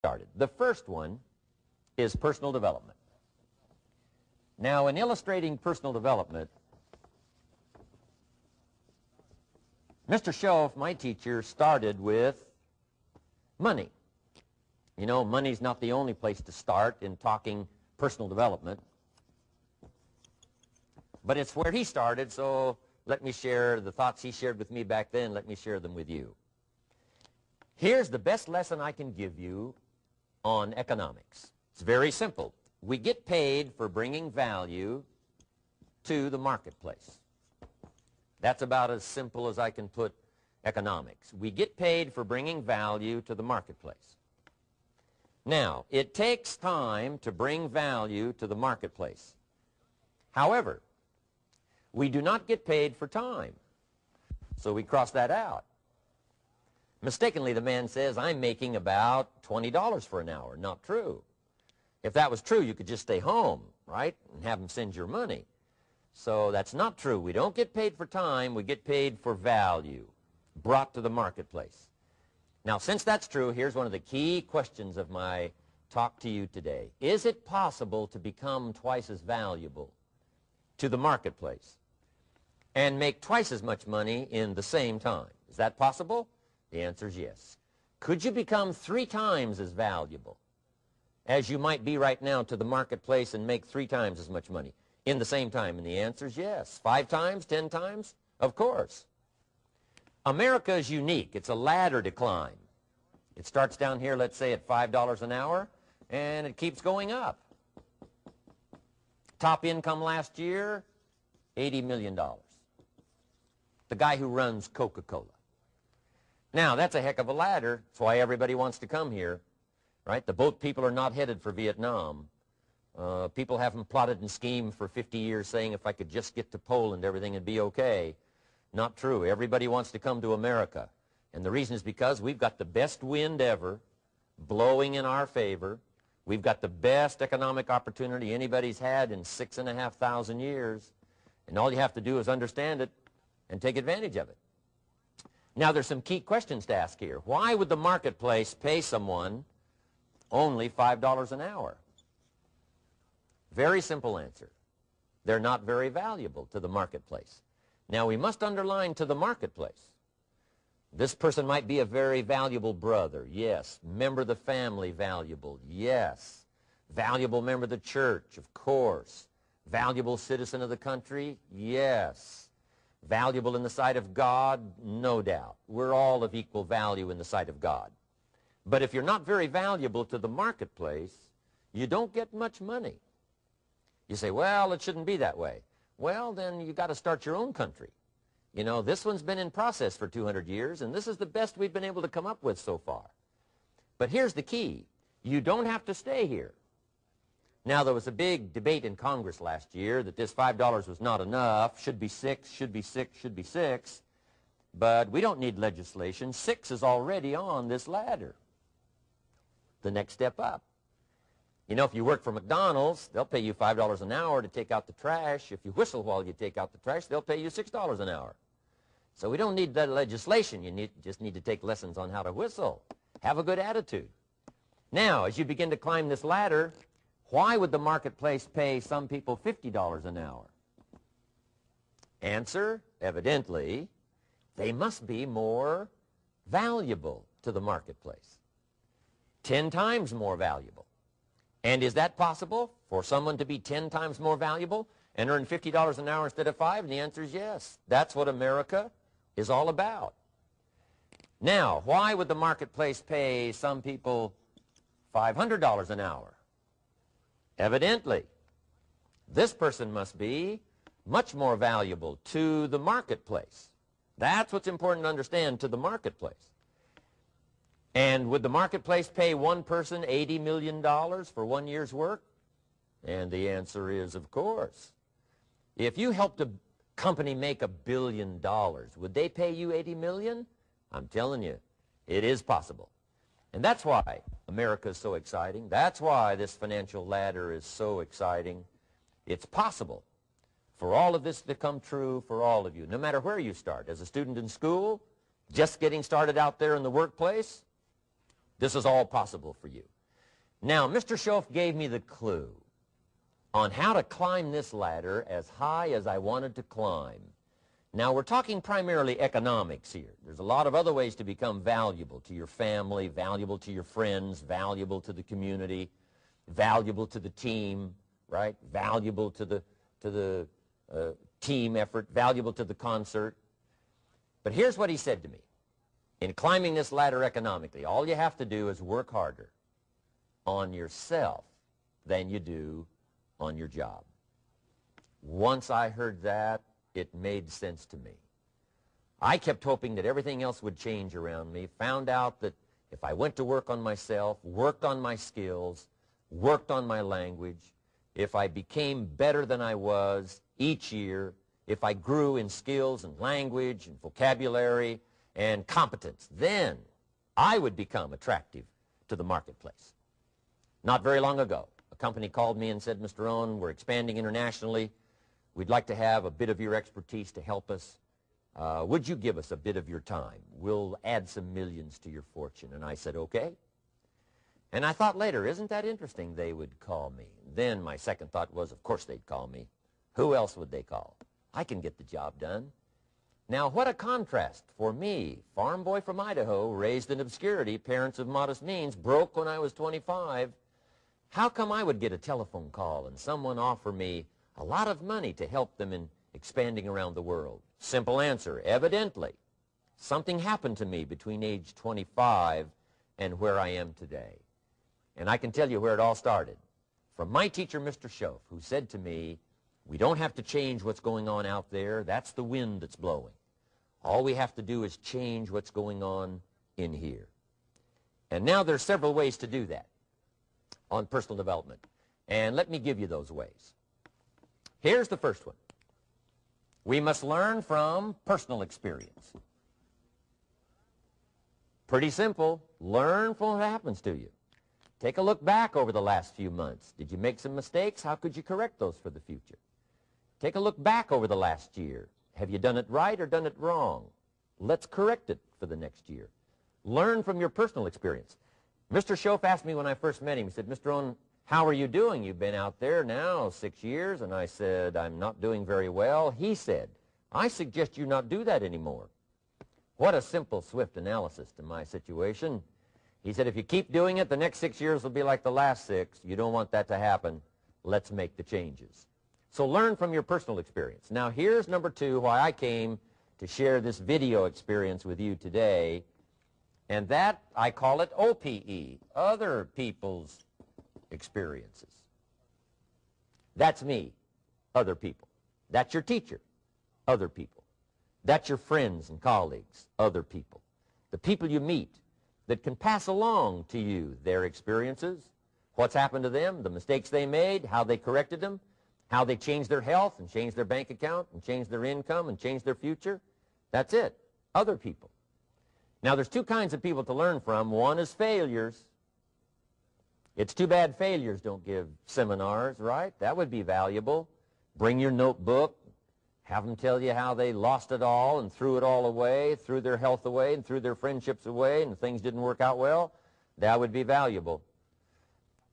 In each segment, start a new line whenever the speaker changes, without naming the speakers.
started. The first one is personal development. Now, in illustrating personal development, Mr. Schoaf, my teacher, started with money. You know, money's not the only place to start in talking personal development, but it's where he started, so let me share the thoughts he shared with me back then. Let me share them with you. Here's the best lesson I can give you on economics. It's very simple. We get paid for bringing value to the marketplace. That's about as simple as I can put economics. We get paid for bringing value to the marketplace. Now, it takes time to bring value to the marketplace. However, we do not get paid for time, so we cross that out. Mistakenly, the man says, I'm making about $20 for an hour. Not true. If that was true, you could just stay home, right, and have them send your money. So that's not true. We don't get paid for time. We get paid for value brought to the marketplace. Now, since that's true, here's one of the key questions of my talk to you today. Is it possible to become twice as valuable to the marketplace and make twice as much money in the same time? Is that possible? The answer is yes. Could you become 3 times as valuable as you might be right now to the marketplace and make 3 times as much money in the same time? And the answer is yes. 5 times, 10 times? Of course. America is unique. It's a ladder to climb. It starts down here, let's say, at $5 an hour, and it keeps going up. Top income last year, $80 million. The guy who runs Coca-Cola. Now, that's a heck of a ladder. That's why everybody wants to come here, right? The boat people are not headed for Vietnam. People haven't plotted and schemed for 50 years saying if I could just get to Poland, everything would be okay. Not true. Everybody wants to come to America. And the reason is because we've got the best wind ever blowing in our favor. We've got the best economic opportunity anybody's had in 6,500 years. And all you have to do is understand it and take advantage of it. Now, there's some key questions to ask here. Why would the marketplace pay someone only $5 an hour? Very simple answer. They're not very valuable to the marketplace. Now, we must underline to the marketplace. This person might be a very valuable brother, yes. Member of the family, valuable, yes. Valuable member of the church, of course. Valuable citizen of the country, yes. Valuable in the sight of God, no doubt. We're all of equal value in the sight of God. But if you're not very valuable to the marketplace, you don't get much money. You say, well, it shouldn't be that way. Well, then you got to start your own country. You know, this one's been in process for 200 years, and this is the best we've been able to come up with so far. But here's the key. You don't have to stay here. Now, there was a big debate in Congress last year that this $5 was not enough, should be 6, should be 6, should be 6. But we don't need legislation. 6 is already on this ladder. The next step up. You know, if you work for McDonald's, they'll pay you $5 an hour to take out the trash. If you whistle while you take out the trash, they'll pay you $6 an hour. So we don't need that legislation. You just need to take lessons on how to whistle. Have a good attitude. Now, as you begin to climb this ladder, why would the marketplace pay some people $50 an hour? Answer, evidently, they must be more valuable to the marketplace. 10 times more valuable. And is that possible for someone to be 10 times more valuable and earn $50 an hour instead of 5? And the answer is yes. That's what America is all about. Now, why would the marketplace pay some people $500 an hour? Evidently, this person must be much more valuable to the marketplace. That's what's important to understand, to the marketplace. And would the marketplace pay one person $80 million for 1 year's work? And the answer is, of course. If you helped a company make $1 billion, would they pay you $80 million? I'm telling you, it is possible. And that's why America is so exciting. That's why this financial ladder is so exciting. It's possible for all of this to come true for all of you, no matter where you start. As a student in school, just getting started out there in the workplace, this is all possible for you. Now, Mr. Schoaf gave me the clue on how to climb this ladder as high as I wanted to climb. Now, we're talking primarily economics here. There's a lot of other ways to become valuable to your family, valuable to your friends, valuable to the community, valuable to the team, right? Valuable to the team effort, valuable to the concert. But here's what he said to me. In climbing this ladder economically, all you have to do is work harder on yourself than you do on your job. Once I heard that, it made sense to me. I kept hoping that everything else would change around me, found out that if I went to work on myself, worked on my skills, worked on my language, if I became better than I was each year, if I grew in skills and language and vocabulary and competence, then I would become attractive to the marketplace. Not very long ago, a company called me and said, Mr. Rohn, we're expanding internationally. We'd like to have a bit of your expertise to help us. Would you give us a bit of your time? We'll add some millions to your fortune. And I said, okay. And I thought later, isn't that interesting they would call me? Then my second thought was, of course they'd call me. Who else would they call? I can get the job done. Now, what a contrast for me, farm boy from Idaho, raised in obscurity, parents of modest means, broke when I was 25. How come I would get a telephone call and someone offer me a lot of money to help them in expanding around the world? Simple answer, evidently. Something happened to me between age 25 and where I am today. And I can tell you where it all started. From my teacher, Mr. Schoaf, who said to me, we don't have to change what's going on out there. That's the wind that's blowing. All we have to do is change what's going on in here. And now there are several ways to do that on personal development. And let me give you those ways. Here's the first one. We must learn from personal experience. Pretty simple. Learn from what happens to you. Take a look back over the last few months. Did you make some mistakes? How could you correct those for the future? Take a look back over the last year. Have you done it right or done it wrong? Let's correct it for the next year. Learn from your personal experience. Mr. Schoaf asked me when I first met him, he said, Mr. Rohn, how are you doing? You've been out there now 6 years. And I said, I'm not doing very well. He said, I suggest you not do that anymore. What a simple, swift analysis to my situation. He said, if you keep doing it, the next 6 years will be like the last 6. You don't want that to happen. Let's make the changes. So learn from your personal experience. Now here's number 2, why I came to share this video experience with you today. And that, I call it OPE, other people's experiences. That's me, other people. That's your teacher, other people. That's your friends and colleagues, other people. The people you meet that can pass along to you their experiences, what's happened to them, the mistakes they made, how they corrected them, how they changed their health and changed their bank account and changed their income and changed their future. That's it, other people. Now, there's 2 kinds of people to learn from. One is failures. It's too bad failures don't give seminars, right? That would be valuable. Bring your notebook. Have them tell you how they lost it all and threw it all away, threw their health away and threw their friendships away and things didn't work out well. That would be valuable.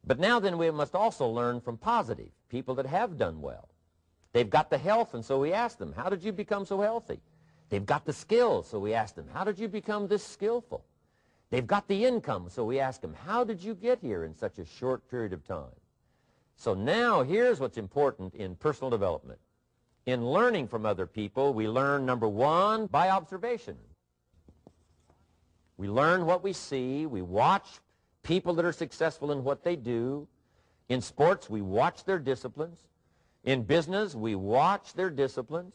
But now then we must also learn from positive, people that have done well. They've got the health, and so we ask them, how did you become so healthy? They've got the skills, so we ask them, how did you become this skillful? They've got the income, so we ask them, how did you get here in such a short period of time? So now here's what's important in personal development. In learning from other people, we learn, number 1, by observation. We learn what we see. We watch people that are successful in what they do. In sports, we watch their disciplines. In business, we watch their disciplines.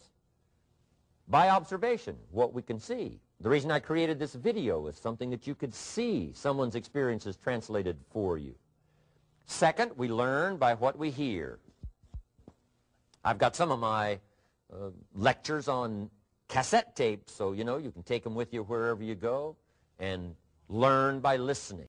By observation, what we can see. The reason I created this video is something that you could see someone's experiences translated for you. Second, we learn by what we hear. I've got some of my lectures on cassette tapes, so you can take them with you wherever you go and learn by listening.